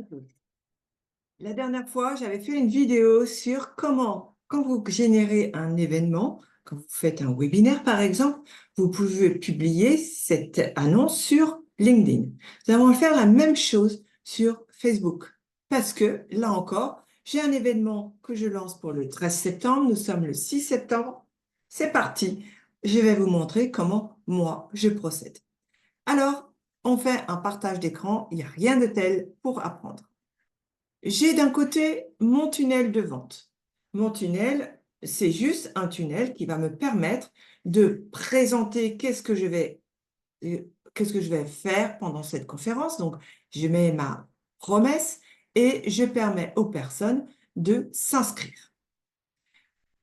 tous. La dernière fois, j'avais fait une vidéo sur comment, quand vous générez un événement, quand vous faites un webinaire par exemple, vous pouvez publier cette annonce sur LinkedIn. Nous allons faire la même chose sur Facebook. Parce que, là encore, j'ai un événement que je lance pour le 13 septembre. Nous sommes le 6 septembre. C'est parti. Je vais vous montrer comment moi, je procède. Alors, on fait un partage d'écran. Il n'y a rien de tel pour apprendre. J'ai d'un côté mon tunnel de vente. Mon tunnel, c'est juste un tunnel qui va me permettre de présenter qu'est-ce que je vais faire pendant cette conférence. Donc, je mets ma promesse et je permets aux personnes de s'inscrire.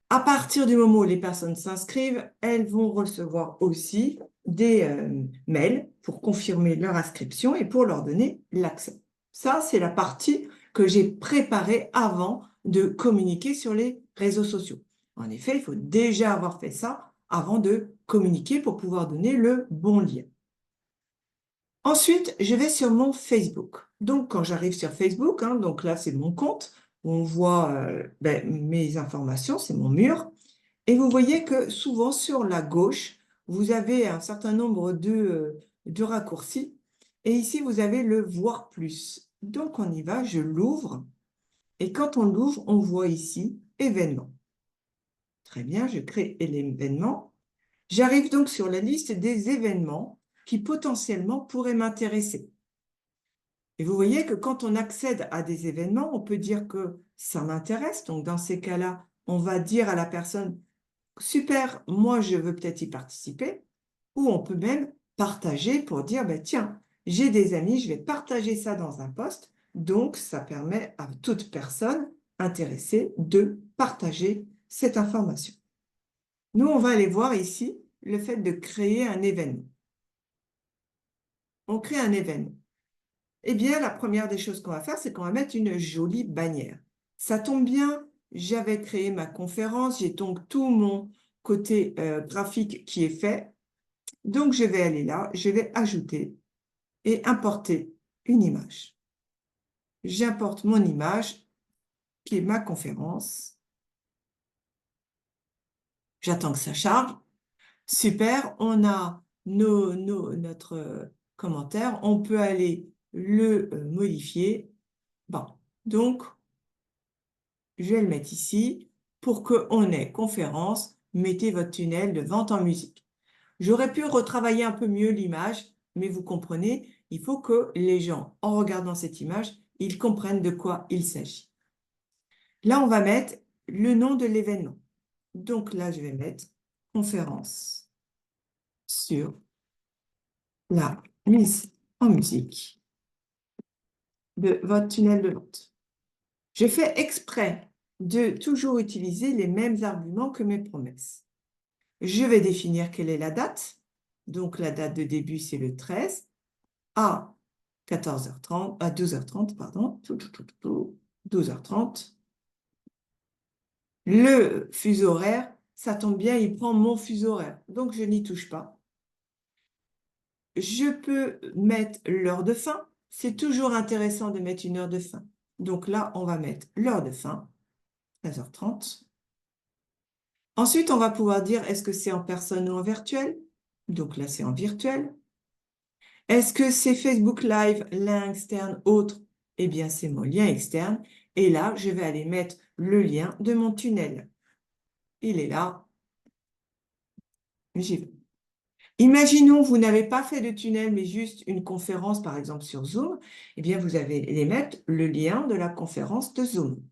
À partir du moment où les personnes s'inscrivent, elles vont recevoir aussi des mails pour confirmer leur inscription et pour leur donner l'accès. Ça, c'est la partie que j'ai préparée avant de communiquer sur les réseaux sociaux. En effet, il faut déjà avoir fait ça avant de communiquer pour pouvoir donner le bon lien. Ensuite, je vais sur mon Facebook. Donc, quand j'arrive sur Facebook, donc là, c'est mon compte, où on voit mes informations, c'est mon mur. Et vous voyez que souvent sur la gauche, vous avez un certain nombre de raccourcis. Et ici, vous avez le voir plus. Donc, on y va, je l'ouvre. Et quand on l'ouvre, on voit ici événements. Très bien, je crée l'événement. J'arrive donc sur la liste des événements qui potentiellement pourraient m'intéresser. Et vous voyez que quand on accède à des événements, on peut dire que ça m'intéresse. Donc, dans ces cas-là, on va dire à la personne, super, moi, je veux peut-être y participer. Ou on peut même partager pour dire, ben, tiens, j'ai des amis, je vais partager ça dans un post. Donc, ça permet à toute personne intéressée de partager cette information. Nous, on va aller voir ici le fait de créer un événement. On crée un événement. Eh bien, la première des choses qu'on va faire, c'est qu'on va mettre une jolie bannière. Ça tombe bien, j'avais créé ma conférence, j'ai donc tout mon côté graphique qui est fait. Donc, je vais aller là, je vais ajouter et importer une image. J'importe mon image qui est ma conférence. J'attends que ça charge. Super, on a notre commentaire. On peut aller le modifier. Bon, donc, je vais le mettre ici pour qu'on ait conférence. Mettez votre tunnel de vente en musique. J'aurais pu retravailler un peu mieux l'image, mais vous comprenez, il faut que les gens, en regardant cette image, ils comprennent de quoi il s'agit. Là, on va mettre le nom de l'événement. Donc là, je vais mettre conférence sur la mise en musique de votre tunnel de vente. Je fais exprès de toujours utiliser les mêmes arguments que mes promesses. Je vais définir quelle est la date. Donc, la date de début, c'est le 13 à 14h30, à 12h30, pardon, 12h30. Le fuseau horaire, ça tombe bien, il prend mon fuseau horaire. Donc, je n'y touche pas. Je peux mettre l'heure de fin. C'est toujours intéressant de mettre une heure de fin. Donc là, on va mettre l'heure de fin, 13h30. Ensuite, on va pouvoir dire est-ce que c'est en personne ou en virtuel? Donc là, c'est en virtuel. Est-ce que c'est Facebook Live, lien externe, autre? Eh bien, c'est mon lien externe. Et là, je vais aller mettre le lien de mon tunnel. Il est là. J'y vais. Imaginons, vous n'avez pas fait de tunnel, mais juste une conférence, par exemple sur Zoom. Eh bien, vous allez mettre le lien de la conférence de Zoom.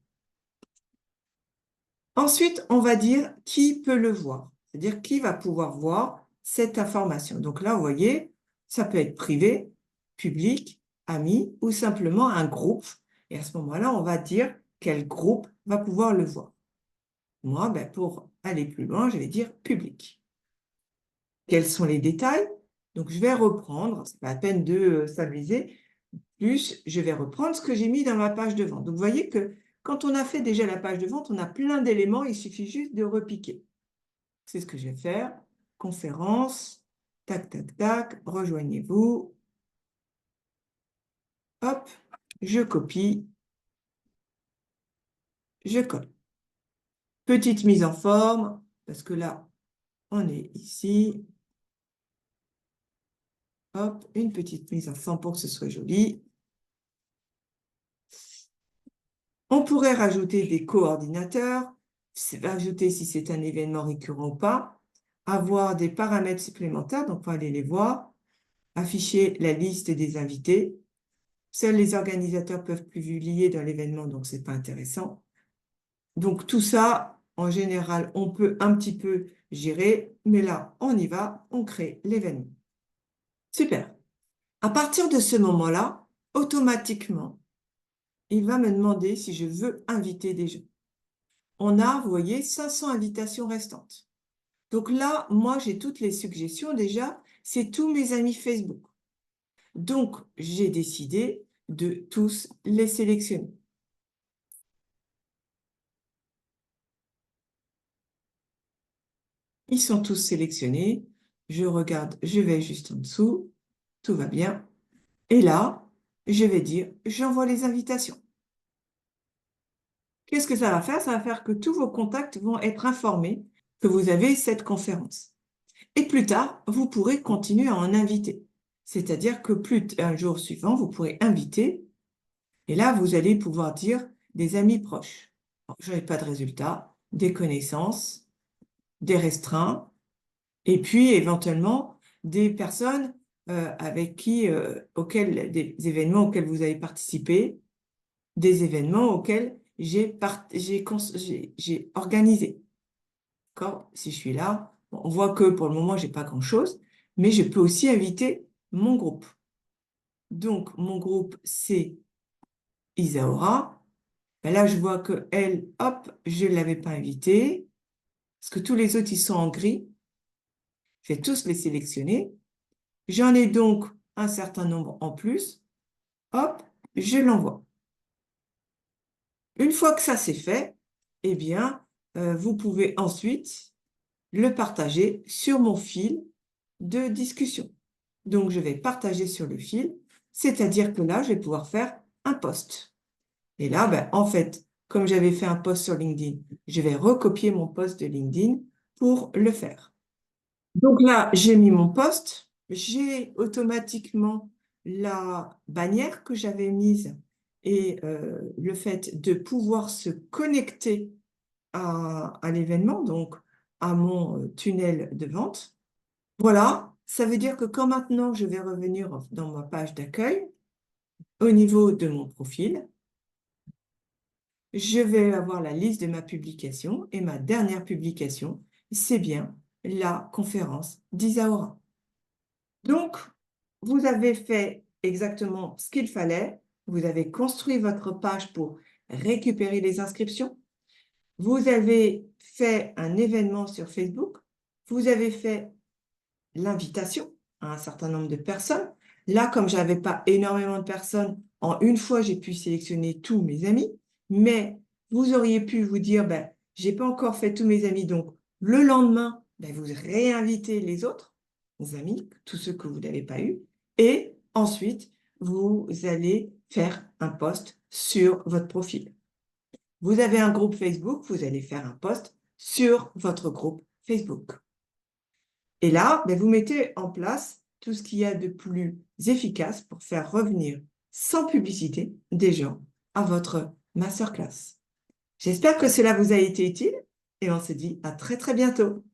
Ensuite, on va dire qui peut le voir, c'est-à-dire qui va pouvoir voir cette information. Donc là, vous voyez, ça peut être privé, public, ami ou simplement un groupe. Et à ce moment-là, on va dire quel groupe va pouvoir le voir. Moi, pour aller plus loin, je vais dire public. Quels sont les détails? Donc, je vais reprendre, ce n'est pas la peine de s'amuser, plus je vais reprendre ce que j'ai mis dans ma page de vente. Donc, vous voyez que quand on a fait déjà la page de vente, on a plein d'éléments, il suffit juste de repiquer. C'est ce que je vais faire. Conférence, tac, tac, tac, rejoignez-vous. Hop, je copie, je colle. Petite mise en forme, parce que là, on est ici. Hop, une petite mise en forme pour que ce soit joli. On pourrait rajouter des coordinateurs, ajouter si c'est un événement récurrent ou pas, avoir des paramètres supplémentaires, donc on va aller les voir, afficher la liste des invités. Seuls les organisateurs peuvent publier dans l'événement, donc ce n'est pas intéressant. Donc tout ça, en général, on peut un petit peu gérer, mais là, on y va, on crée l'événement. Super. À partir de ce moment-là, automatiquement, il va me demander si je veux inviter des gens. On a, vous voyez, 500 invitations restantes. Donc là, moi, j'ai toutes les suggestions déjà. C'est tous mes amis Facebook. Donc, j'ai décidé de tous les sélectionner. Ils sont tous sélectionnés. Je regarde, je vais juste en dessous. Tout va bien. Et là, je vais dire, j'envoie les invitations. Qu'est-ce que ça va faire? Ça va faire que tous vos contacts vont être informés que vous avez cette conférence. Et plus tard, vous pourrez continuer à en inviter. C'est-à-dire que un jour suivant, vous pourrez inviter. Et là, vous allez pouvoir dire des amis proches. Je n'ai pas de résultat, des connaissances, des restreints, et puis éventuellement des personnes avec qui, des événements auxquels vous avez participé, des événements auxquels j'ai organisé. D'accord? Si je suis là, on voit que pour le moment, je n'ai pas grand-chose, mais je peux aussi inviter mon groupe. Donc, mon groupe, c'est Isaura. Ben là, je vois que elle, hop, je ne l'avais pas invitée, parce que tous les autres, ils sont en gris. Je vais tous les sélectionner. J'en ai donc un certain nombre en plus. Hop, je l'envoie. Une fois que ça c'est fait, eh bien, vous pouvez ensuite le partager sur mon fil de discussion. Donc, je vais partager sur le fil, c'est-à-dire que là, je vais pouvoir faire un post. Et là, ben, en fait, comme j'avais fait un post sur LinkedIn, je vais recopier mon post de LinkedIn pour le faire. Donc là, j'ai mis mon post, j'ai automatiquement la bannière que j'avais mise et le fait de pouvoir se connecter à l'événement, donc à mon tunnel de vente. Voilà, ça veut dire que quand maintenant je vais revenir dans ma page d'accueil, au niveau de mon profil, je vais avoir la liste de ma publication et ma dernière publication, c'est bien la conférence d'Isaora. Donc, vous avez fait exactement ce qu'il fallait. Vous avez construit votre page pour récupérer les inscriptions. Vous avez fait un événement sur Facebook. Vous avez fait l'invitation à un certain nombre de personnes. Là, comme je n'avais pas énormément de personnes, en une fois, j'ai pu sélectionner tous mes amis. Mais vous auriez pu vous dire, ben, je n'ai pas encore fait tous mes amis, donc le lendemain, ben, vous réinvitez les autres amis, tous ceux que vous n'avez pas eu, et ensuite, vous allez faire un post sur votre profil. Vous avez un groupe Facebook, vous allez faire un post sur votre groupe Facebook. Et là, ben, vous mettez en place tout ce qu'il y a de plus efficace pour faire revenir sans publicité des gens à votre masterclass. J'espère que cela vous a été utile et on se dit à très très bientôt.